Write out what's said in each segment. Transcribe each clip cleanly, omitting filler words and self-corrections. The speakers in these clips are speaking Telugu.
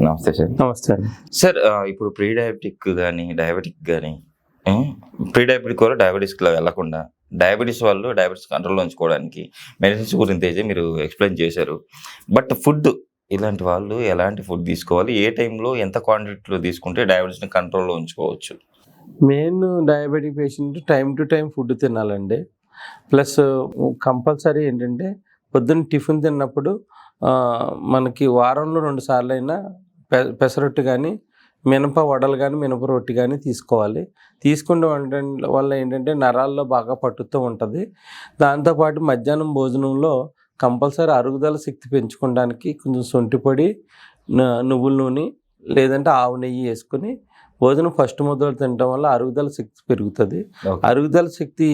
నమస్తే సార్. నమస్తే అండి. సార్ ఇప్పుడు ప్రీ డయాబెటిక్ గాని, డయాబెటిక్ గాని ప్రీ డయాబెటిక్ వాళ్ళు డయాబెటిస్‌లో వెళ్ళకుండా డయాబెటిస్ వాళ్ళు డయాబెటిస్ కంట్రోల్‌లో ఉంచుకోవడానికి మెడిసిన్స్ గురించి అయితే మీరు ఎక్స్‌ప్లెయిన్ చేశారు. బట్ ఫుడ్ ఇలాంటి వాళ్ళు ఎలాంటి ఫుడ్ తీసుకోవాలి? ఏ టైంలో ఎంత క్వాంటిటీలో తీసుకుంటే డయాబెటిస్‌ని కంట్రోల్‌లో ఉంచుకోవచ్చు? Main diabetic patient time to time food తినాలండి. ప్లస్ కంపల్సరీ ఏంటంటే పొద్దున్న టిఫిన్ తిన్నప్పుడు మనకి వారంలో 2 సార్లైనా పెసరొట్టు కానీ, మినప వడలు కానీ, మినప రొట్టి కానీ తీసుకోవాలి. తీసుకుంటే వల్ల ఏంటంటే నరాల్లో బాగా పట్టుతూ ఉంటుంది. దాంతోపాటు మధ్యాహ్నం భోజనంలో కంపల్సరీ అరుగుదల శక్తి పెంచుకోవడానికి కొంచెం శొంఠి పొడి, నువ్వుల నూనె లేదంటే ఆవు నెయ్యి వేసుకొని భోజనం ఫస్ట్ ముద్దలు తినడం వల్ల అరుగుదల శక్తి పెరుగుతుంది. అరుగుదల శక్తి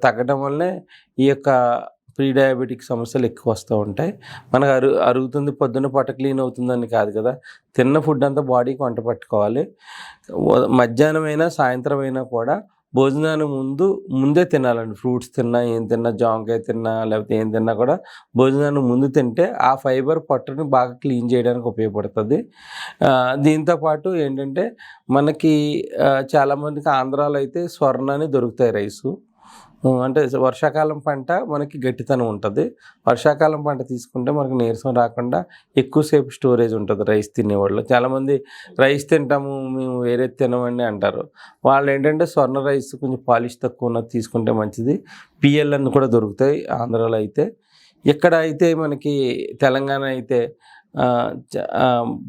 తగ్గడం వల్లనే ఈ యొక్క ప్రీ డయాబెటిక్ సమస్యలు ఎక్కువ వస్తూ ఉంటాయి. మనకు అరుగుతుంది పొద్దున్న పొట్ట క్లీన్ అవుతుందని కాదు కదా, తిన్న ఫుడ్ అంతా బాడీకి వంట పట్టుకోవాలి. మధ్యాహ్నం అయినా సాయంత్రం అయినా కూడా భోజనానికి ముందే తినాలండి. ఫ్రూట్స్ తిన్నా, ఏం తిన్నా, జామకాయ తిన్నా లేకపోతే ఏం తిన్నా కూడా భోజనానికి ముందు తింటే ఆ ఫైబర్ పొట్టని బాగా క్లీన్ చేయడానికి ఉపయోగపడుతుంది. దీంతోపాటు ఏంటంటే మనకి చాలామందికి ఆంధ్రాలో అయితే స్వర్ణ అని దొరుకుతాయి రైసు. అంటే వర్షాకాలం పంట మనకి గట్టితనం ఉంటుంది. వర్షాకాలం పంట తీసుకుంటే మనకి నీరసం రాకుండా ఎక్కువసేపు స్టోరేజ్ ఉంటుంది రైస్ తినేవాళ్ళు. చాలామంది రైస్ తింటాము మేము వేరే తినమండి అంటారు. వాళ్ళు ఏంటంటే స్వర్ణ రైస్ కొంచెం పాలిష్ తక్కువ ఉన్నది తీసుకుంటే మంచిది. పిఎల్ఎన్ కూడా దొరుకుతాయి ఆంధ్రాలో అయితే. ఇక్కడ అయితే మనకి తెలంగాణ అయితే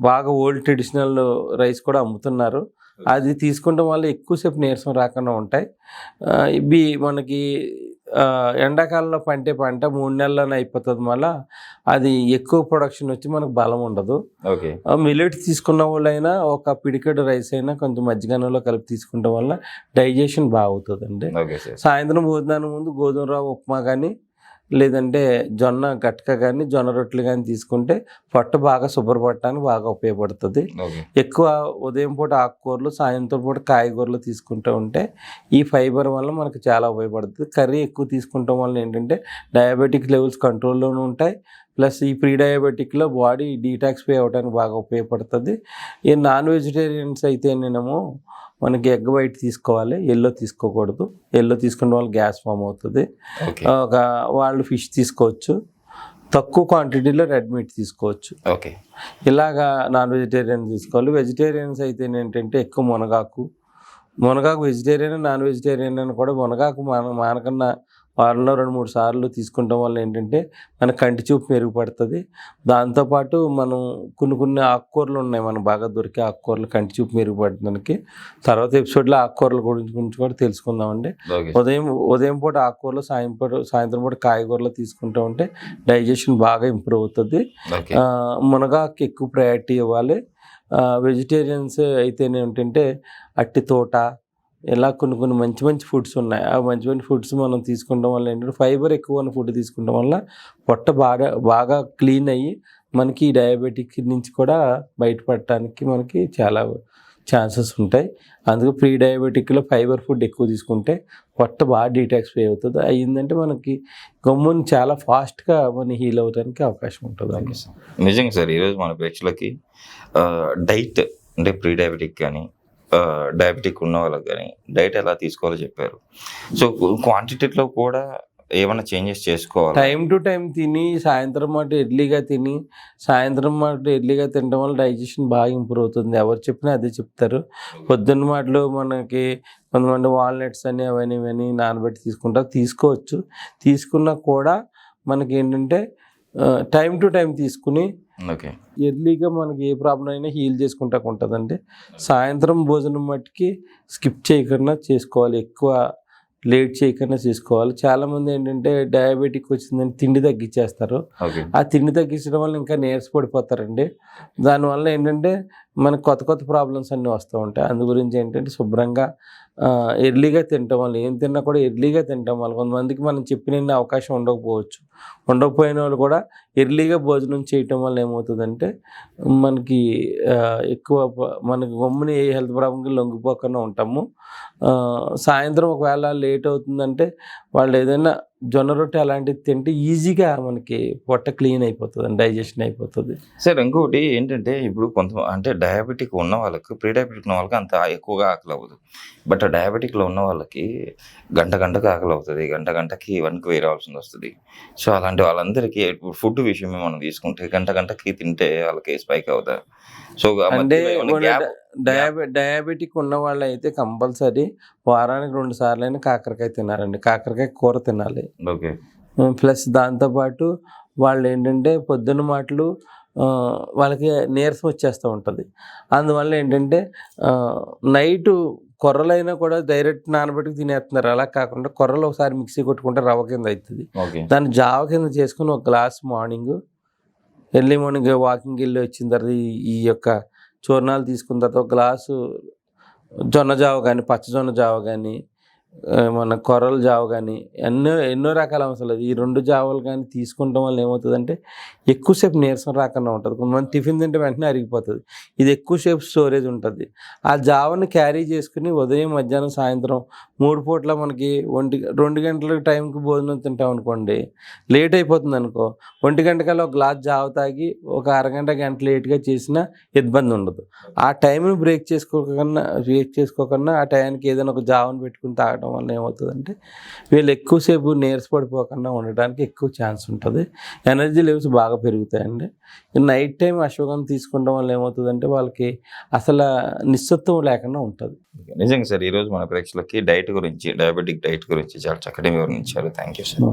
బాగా ఓల్డ్ ట్రెడిషనల్ రైస్ కూడా అమ్ముతున్నారు. అది తీసుకుంటాం వల్ల ఎక్కువసేపు నీరసం రాకుండా ఉంటాయి. ఇవి మనకి ఎండాకాలంలో పంట 3 నెలల్లోనే అయిపోతుంది. మళ్ళీ అది ఎక్కువ ప్రొడక్షన్ వచ్చి మనకు బలం ఉండదు. మిల్లెట్ తీసుకున్న వాళ్ళైనా ఒక పిడికెడు రైస్ అయినా కొంచెం మజ్జిగన్నంలో కలిపి తీసుకుంటాం వల్ల డైజెషన్ బాగుతుందండి. సాయంత్రం భోజనానికి ముందు గోధుమ రవ్వ ఉప్మా కానీ లేదంటే జొన్న గట్క కానీ, జొన్న రొట్టెలు కానీ తీసుకుంటే పొట్ట బాగా శుభ్రపడటానికి బాగా ఉపయోగపడుతుంది. ఎక్కువ ఉదయం పూట ఆకుకూరలు, సాయంత్రం పూట కాయగూరలు తీసుకుంటూ ఉంటే ఈ ఫైబర్ వల్ల మనకు చాలా ఉపయోగపడుతుంది. కర్రీ ఎక్కువ తీసుకుంటాం వల్ల ఏంటంటే డయాబెటిక్ లెవెల్స్ కంట్రోల్లోనే ఉంటాయి. ప్లస్ ఈ ప్రీ డయాబెటిక్లో బాడీ డీటాక్సిఫై అవ్వడానికి బాగా ఉపయోగపడుతుంది. ఈ నాన్ వెజిటేరియన్స్ అయితేనేమో మనకి ఎగ్ వైట్ తీసుకోవాలి, ఎల్లో తీసుకోకూడదు. ఎల్లో తీసుకునే వాళ్ళు గ్యాస్ ఫామ్ అవుతుంది. వాళ్ళు ఫిష్ తీసుకోవచ్చు, తక్కువ క్వాంటిటీలో రెడ్ మీట్ తీసుకోవచ్చు. ఇలాగా నాన్ వెజిటేరియన్ తీసుకోవాలి. వెజిటేరియన్స్ అయితే ఏంటంటే ఎక్కువ మునగాకు వెజిటేరియన్, నాన్ వెజిటేరియన్ అని కూడా మునగాకు మానకన్నా వారంలో 2-3 సార్లు తీసుకుంటాం వల్ల ఏంటంటే మన కంటి చూపు మెరుగుపడుతుంది. దాంతోపాటు మనం కొన్ని ఆకుకూరలు ఉన్నాయి, మనకు బాగా దొరికే ఆకుకూరలు కంటి చూపు మెరుగుపడడానికి. తర్వాత ఎపిసోడ్లో ఆకుకూరల గురించి కూడా తెలుసుకుందామండి. ఉదయం పూట ఆకుకూరలు, సాయంత్రం పూట కాయగూరలు తీసుకుంటూ ఉంటే డైజెషన్ బాగా ఇంప్రూవ్ అవుతుంది. మునగాకు ఎక్కువ ప్రయారిటీ ఇవ్వాలి. వెజిటేరియన్స్ అయితే ఏంటంటే అట్టి తోట ఇలా కొన్ని మంచి ఫుడ్స్ ఉన్నాయి. ఆ మంచి ఫుడ్స్ మనం తీసుకుంటాం వల్ల ఏంటంటే ఫైబర్ ఎక్కువ ఉన్న ఫుడ్ తీసుకుంటాం వల్ల పొట్ట బాగా క్లీన్ అయ్యి మనకి డయాబెటిక్ నుంచి కూడా బయటపడటానికి మనకి చాలా ఛాన్సెస్ ఉంటాయి. అందుకే ప్రీ డయాబెటిక్లో ఫైబర్ ఫుడ్ ఎక్కువ తీసుకుంటే పొట్ట బాగా డీటాక్సిఫై అవుతుంది. అయ్యిందంటే మనకి గమ్ముని చాలా ఫాస్ట్గా మన హీల్ అవ్వడానికి అవకాశం ఉంటుంది. నిజంగా సార్, ఈరోజు మన ప్రేక్షకులకి డైట్ అంటే ప్రీ డయాబెటిక్ కానీ డయాబెటిక్ ఉన్న వాళ్ళకి కానీ డైట్ ఎలా తీసుకోవాలో చెప్పారు. సో క్వాంటిటీలో కూడా ఏమైనా చేంజెస్ చేసుకోవాలి. టైం టు టైం తిని సాయంత్రం మాట ఎర్లీగా తినడం వల్ల డైజెషన్ బాగా ఇంప్రూవ్ అవుతుంది. ఎవరు చెప్పినా అదే చెప్తారు. పొద్దున్న మాటలు మనకి కొంతమంది వాల్నట్స్ అని అవన్నీ నానబెట్టి తీసుకోవచ్చు. తీసుకున్నా కూడా మనకి ఏంటంటే టైం టు టైం తీసుకుని ఎర్లీగా మనకి ఏ ప్రాబ్లం అయినా హీల్ చేసుకుంటా ఉంటుందండి. సాయంత్రం భోజనం మట్టుకి స్కిప్ చేయకుండా చేసుకోవాలి, ఎక్కువ లేట్ చేయకుండా చేసుకోవాలి. చాలామంది ఏంటంటే డయాబెటిక్ వచ్చిందని తిండి తగ్గించేస్తారు. ఆ తిండి తగ్గించడం వల్ల ఇంకా నీరసపడిపోతారండి. దానివల్ల ఏంటంటే మనకు కొత్త ప్రాబ్లమ్స్ అన్నీ వస్తూ ఉంటాయి. అందు గురించి ఏంటంటే శుభ్రంగా ఎర్లీగా తినటం వల్ల, ఏం తిన్నా కూడా ఎర్లీగా తినటం వల్ల కొంతమందికి మనం చెప్పిన అవకాశం ఉండకపోయిన వాళ్ళు కూడా ఎర్లీగా భోజనం చేయటం వల్ల ఏమవుతుందంటే మనకి మనకి గమ్ముని ఏ హెల్త్ ప్రాబ్లంకి లొంగిపోకుండా ఉంటాము. సాయంత్రం ఒకవేళ లేట్ అవుతుందంటే వాళ్ళు ఏదైనా జొన్న రొట్టె అలాంటివి తింటే ఈజీగా మనకి పొట్ట క్లీన్ అయిపోతుంది, డైజెషన్ అయిపోతుంది. సార్ ఇంకోటి ఏంటంటే ఇప్పుడు అంటే డయాబెటిక్ ఉన్న వాళ్ళకి ప్రీ డయాబెటిక్ ఉన్న వాళ్ళకి అంత ఎక్కువగా ఆకలి అవ్వదు. బట్ డయాబెటిక్లో ఉన్న వాళ్ళకి గంటకి ఆకలి అవుతుంది, గంటకి వెనక్కి వేయ రావాల్సింది వస్తుంది. సో అలాంటి వాళ్ళందరికీ ఇప్పుడు ఫుడ్ విషయమే మనం తీసుకుంటే గంటకి తింటే వాళ్ళకి స్పైక్ అవుతా. సో అంటే డయాబెటిక్ ఉన్న వాళ్ళు అయితే కంపల్సరీ వారానికి 2 సార్లైనా కాకరకాయ తినాలండి. కాకరకాయ కూర తినాలి. ఓకే. ప్లస్ దాంతోపాటు వాళ్ళు ఏంటంటే పొద్దున్న మాటలు వాళ్ళకి నీరసం వచ్చేస్తూ ఉంటుంది. అందువల్ల ఏంటంటే నైటు కొర్రలైనా కూడా డైరెక్ట్ నానబెట్టుకు తినేస్తున్నారు. అలా కాకుండా కొర్రలు ఒకసారి మిక్సీ కొట్టుకుంటే రవ్వ కింద అవుతుంది. దాన్ని జావ కింద చేసుకుని ఒక గ్లాస్ ఎర్లీ మార్నింగ్ వాకింగ్ వెళ్ళి వచ్చిన తర్వాత ఈ యొక్క చూర్ణాలు తీసుకున్న తర్వాత ఒక గ్లాసు జొన్న జావ కానీ, పచ్చజొన్న జావ కానీ, మన కొర్రల జావ కానీ ఎన్నో రకాల అవసరం లేదు. ఈ 2 జావలు కానీ తీసుకుంటాం వల్ల ఏమవుతుందంటే ఎక్కువసేపు నీరసం రాకుండా ఉంటుంది. కొంతమంది టిఫిన్ తింటే వెంటనే అరిగిపోతుంది. ఇది ఎక్కువసేపు స్టోరేజ్ ఉంటుంది. ఆ జావని క్యారీ చేసుకుని ఉదయం, మధ్యాహ్నం, సాయంత్రం 3 పూట్ల మనకి 2 గంటల టైంకి భోజనం తింటాం అనుకోండి, లేట్ అయిపోతుంది అనుకో, 1 గంటకల్లా ఒక గ్లాస్ జావ తాగి ఒక అరగంట గంట లేట్గా చేసినా ఇబ్బంది ఉండదు. ఆ టైంని బ్రేక్ చేసుకోకుండా ఆ టైంకి ఏదైనా ఒక జావని పెట్టుకుని తాగడం వల్ల ఏమవుతుందంటే వీళ్ళు ఎక్కువసేపు నీరసపడిపోకుండా ఉండడానికి ఎక్కువ ఛాన్స్ ఉంటుంది. ఎనర్జీ లెవెల్స్ బాగా పెరుగుతాయండి. నైట్ టైం అశ్వగంధ తీసుకోవడం వల్ల ఏమవుతుందంటే వాళ్ళకి అసలు నిస్సత్వం లేకుండా ఉంటుంది. నిజంగా సార్ ఈరోజు మన ప్రేక్షకులకి డైట్ గురించి, డయాబెటిక్ డైట్ గురించి చాలా చక్కటి వివరించారు. Thank you sir.